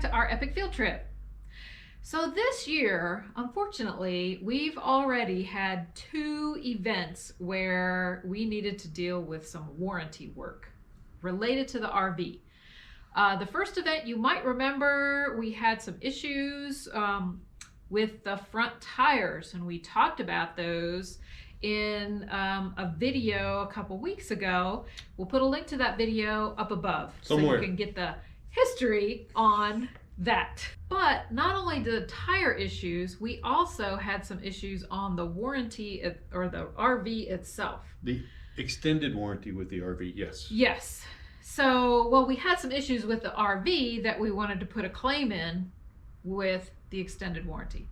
to our epic field trip. So this year, unfortunately, we've already had 2 events where we needed to deal with some warranty work related to the RV. The first event, you might remember, we had some issues with the front tires, and we talked about those in a video a couple weeks ago. We'll put a link to that video up above somewhere, so you can get the history on that. But not only the tire issues, we also had some issues on the warranty or the RV itself. The extended warranty with the RV, yes. Yes. So, well, we had some issues with the RV that we wanted to put a claim in with the extended warranty.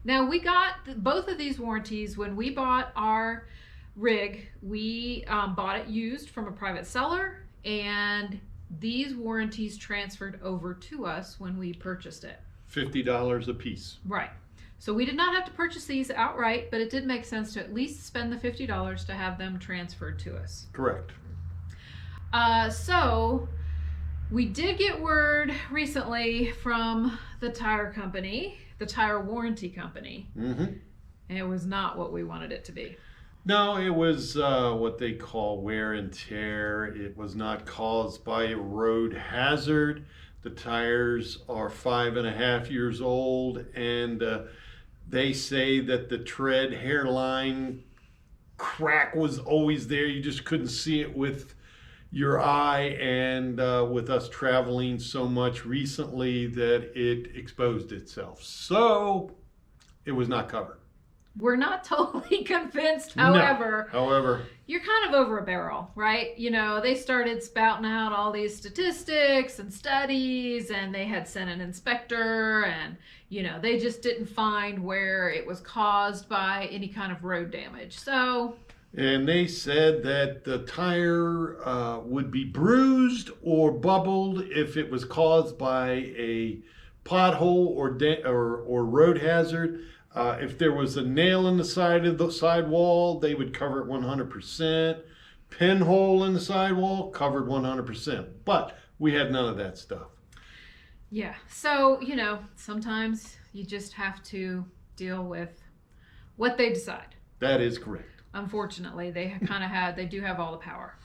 Now, we got both of these warranties when we bought our rig. We bought it used from a private seller, and these warranties transferred over to us when we purchased it. $50 a piece. Right. So we did not have to purchase these outright, but it did make sense to at least spend the $50 to have them transferred to us. Correct. So we did get word recently from the tire company, the tire warranty company, and it was not what we wanted it to be. No, it was what they call wear and tear. It was not caused by a road hazard. The tires are 5.5 years old, and they say that the tread hairline crack was always there. You just couldn't see it with your eye, and with us traveling so much recently that it exposed itself. So it was not covered. We're not totally convinced, however. No. However, you're kind of over a barrel, right? You know, they started spouting out all these statistics and studies, and they had sent an inspector, and, you know, they just didn't find where it was caused by any kind of road damage. So... and they said that the tire would be bruised or bubbled if it was caused by a pothole or road hazard. If there was a nail in the side of the sidewall, they would cover it 100%. Pinhole in the sidewall, covered 100%. But we had none of that stuff. Yeah, so, you know, sometimes you just have to deal with what they decide. That is correct. Unfortunately, they do have all the power.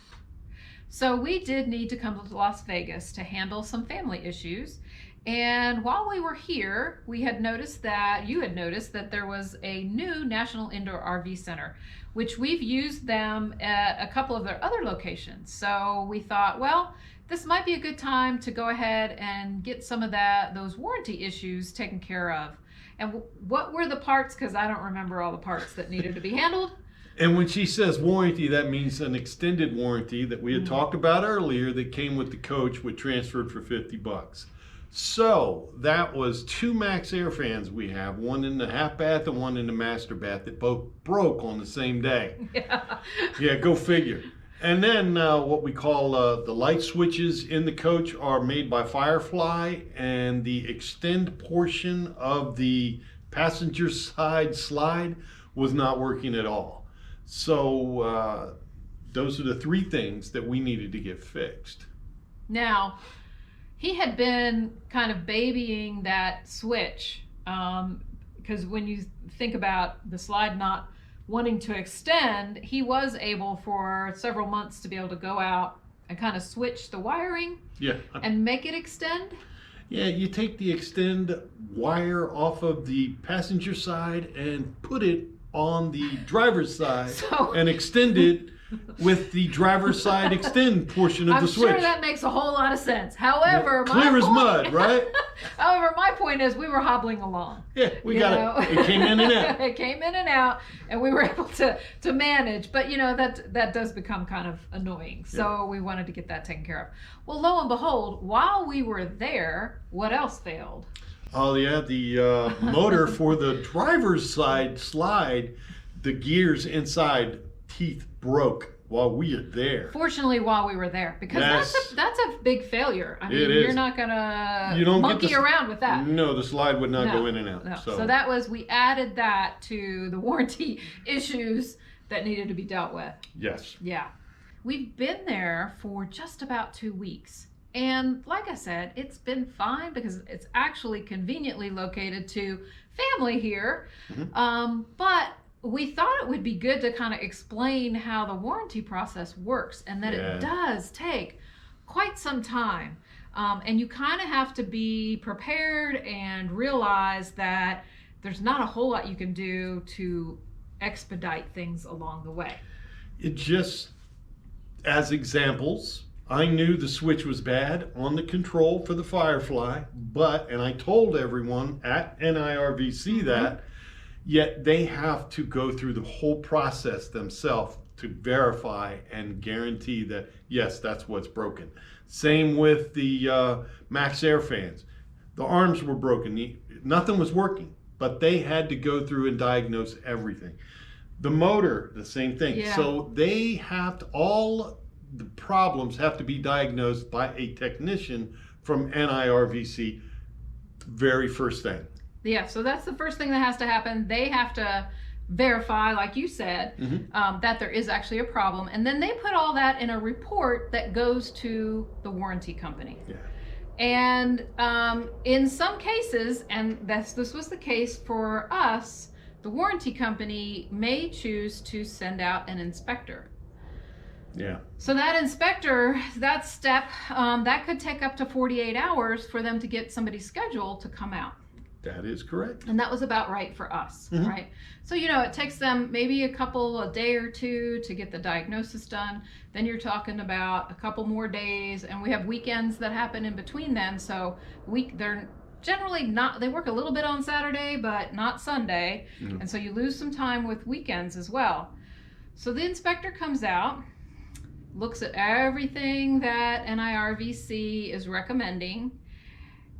So we did need to come to Las Vegas to handle some family issues. And while we were here, you had noticed that there was a new National Indoor RV Center, which we've used them at a couple of their other locations. So we thought, well, this might be a good time to go ahead and get some of those warranty issues taken care of. And what were the parts? Because I don't remember all the parts that needed to be handled. And when she says warranty, that means an extended warranty that we had talked about earlier that came with the coach, which transferred for $50. So that was 2 Max Air fans we have, one in the half bath and one in the master bath, that both broke on the same day. Yeah, go figure. And then what we call the light switches in the coach are made by Firefly, and the extend portion of the passenger side slide was not working at all. So those are the 3 things that we needed to get fixed. Now, he had been kind of babying that switch because when you think about the slide not wanting to extend, he was able for several months to be able to go out and kind of switch the wiring and make it extend. Yeah, you take the extend wire off of the passenger side and put it on the driver's side and extend it with the driver's side extend portion of the switch. I'm sure that makes a whole lot of sense. However, clear as mud, right? However, my point is we were hobbling along. Yeah, we got it. It came in and out. It came in and out, and we were able to manage. But, you know, that does become kind of annoying. So we wanted to get that taken care of. Well, lo and behold, while we were there, what else failed? Oh, yeah, the motor for the driver's side slide, the gears inside teeth broke while we were there. Fortunately, while we were there, because that's a big failure. I mean, you're not gonna monkey around with that. No, the slide would not go in and out. No. So that was, we added that to the warranty issues that needed to be dealt with. Yes. Yeah. We've been there for just about 2 weeks. And like I said, it's been fine because it's actually conveniently located to family here. But we thought it would be good to kind of explain how the warranty process works and that it does take quite some time. And you kind of have to be prepared and realize that there's not a whole lot you can do to expedite things along the way. It just, as examples, I knew the switch was bad on the control for the Firefly, and I told everyone at NIRVC that, yet they have to go through the whole process themselves to verify and guarantee that, yes, that's what's broken. Same with the Max Air fans. The arms were broken. Nothing was working, but they had to go through and diagnose everything. The motor, the same thing. Yeah. So they have to, all the problems have to be diagnosed by a technician from NIRVC very first thing. Yeah, so that's the first thing that has to happen. They have to verify, like you said, that there is actually a problem. And then they put all that in a report that goes to the warranty company. Yeah. And in some cases, and this was the case for us, the warranty company may choose to send out an inspector. Yeah. So that inspector, that step, that could take up to 48 hours for them to get somebody scheduled to come out. That is correct. And that was about right for us, right? So, it takes them maybe a day or two to get the diagnosis done. Then you're talking about a couple more days, and we have weekends that happen in between then. So they're generally not, they work a little bit on Saturday, but not Sunday. And so you lose some time with weekends as well. So the inspector comes out, looks at everything that NIRVC is recommending,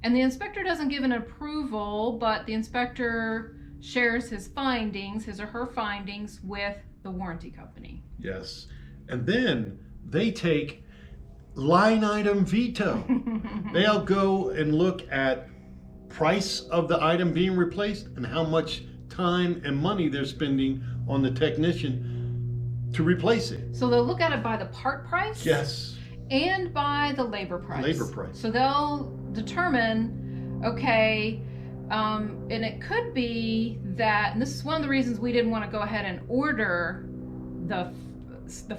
and the inspector doesn't give an approval, but the inspector shares his or her findings with the warranty company. Yes. And then they take line item veto. They'll go and look at price of the item being replaced and how much time and money they're spending on the technician to replace it. So they'll look at it by the part price. Yes. And by the labor price. So they'll determine, okay, and it could be that, and this is one of the reasons we didn't want to go ahead and order the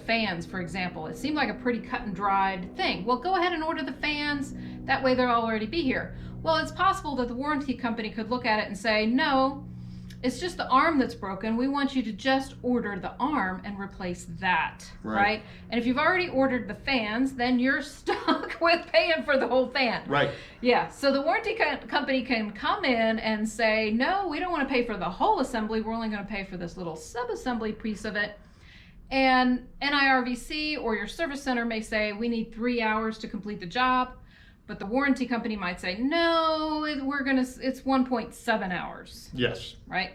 fans, for example. It seemed like a pretty cut and dried thing. Well, go ahead and order the fans. That way they'll already be here. Well, it's possible that the warranty company could look at it and say, no, it's just the arm that's broken. We want you to just order the arm and replace that, right? And if you've already ordered the fans, then you're stuck with paying for the whole fan. Right. Yeah, so the warranty company can come in and say, no, we don't want to pay for the whole assembly. We're only going to pay for this little sub-assembly piece of it. And NIRVC or your service center may say, we need 3 hours to complete the job. But the warranty company might say, no, it's 1.7 hours. Yes. Right?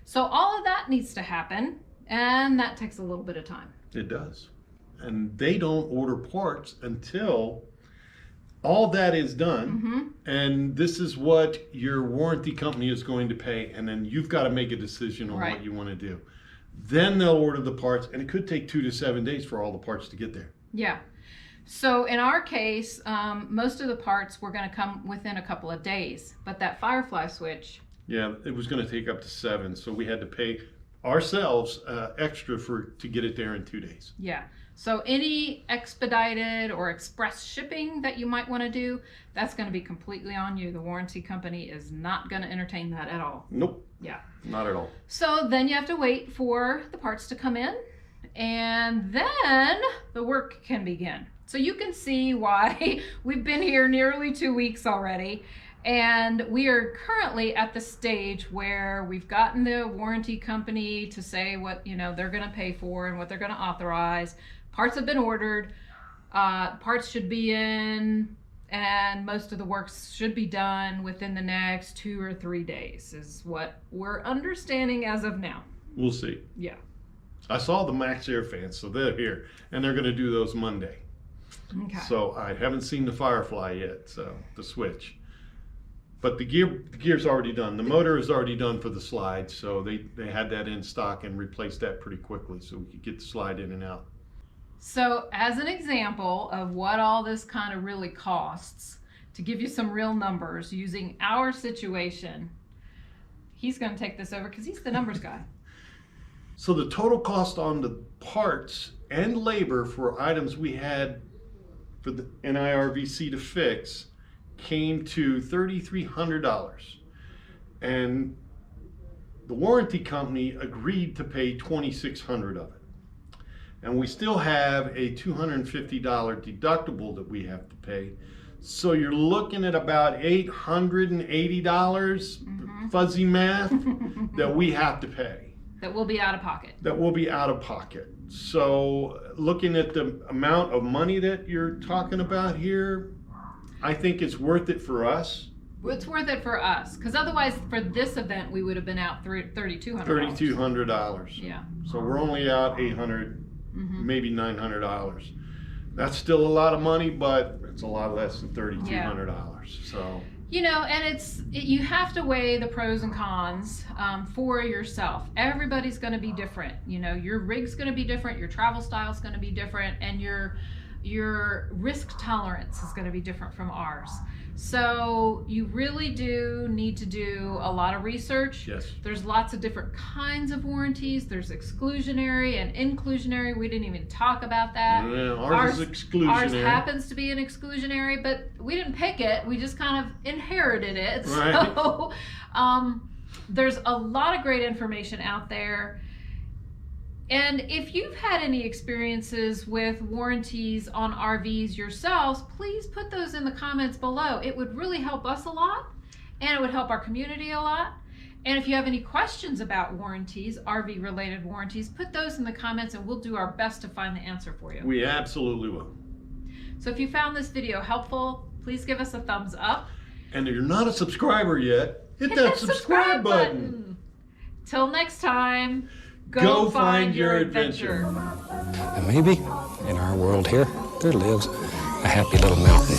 So all of that needs to happen, and that takes a little bit of time. It does. And they don't order parts until all that is done. And this is what your warranty company is going to pay. And then you've got to make a decision on what you want to do. Then they'll order the parts, and it could take 2 to 7 days for all the parts to get there. Yeah. So in our case, most of the parts were going to come within a couple of days, but that Firefly switch. Yeah, it was going to take up to 7, so we had to pay ourselves extra to get it there in 2 days. Yeah. So any expedited or express shipping that you might want to do, that's going to be completely on you. The warranty company is not going to entertain that at all. Nope. Yeah. Not at all. So then you have to wait for the parts to come in, and then the work can begin. So you can see why we've been here nearly 2 weeks already, and we are currently at the stage where we've gotten the warranty company to say what they're going to pay for and what they're going to authorize. Parts have been ordered, parts should be in, and most of the work should be done within the next 2 or 3 days is what we're understanding as of now. We'll see. Yeah. I saw the Max Air fans, so they're here, and they're going to do those Monday. Okay. So I haven't seen the Firefly yet, so the switch. But the gear's already done. The motor is already done for the slide, so they had that in stock and replaced that pretty quickly so we could get the slide in and out. So as an example of what all this kind of really costs, to give you some real numbers using our situation, he's going to take this over because he's the numbers guy. So the total cost on the parts and labor for items we had for the NIRVC to fix came to $3,300. And the warranty company agreed to pay $2,600 of it. And we still have a $250 deductible that we have to pay. So you're looking at about $880, fuzzy math, that we have to pay. That will be out of pocket. That will be out of pocket. So looking at the amount of money that you're talking about here, I think it's worth it for us. It's worth it for us, because otherwise for this event we would have been out $3,200. $3,200. Yeah. So we're only out $800, maybe $900. That's still a lot of money, but it's a lot less than $3,200. So. You know, and you have to weigh the pros and cons for yourself. Everybody's going to be different. You know, your rig's going to be different, your travel style's going to be different, and your risk tolerance is going to be different from ours. So you really do need to do a lot of research. Yes. There's lots of different kinds of warranties. There's exclusionary and inclusionary. We didn't even talk about that. Yeah, ours is exclusionary. Ours happens to be an exclusionary, but we didn't pick it. We just kind of inherited it. Right. So there's a lot of great information out there. And if you've had any experiences with warranties on RVs yourselves, please put those in the comments below. It would really help us a lot, and it would help our community a lot. And if you have any questions about warranties, RV related warranties, put those in the comments and we'll do our best to find the answer for you. We absolutely will. So if you found this video helpful, please give us a thumbs up. And if you're not a subscriber yet, hit that subscribe button. Till next time. Go find your adventure. And maybe in our world here, there lives a happy little mountain.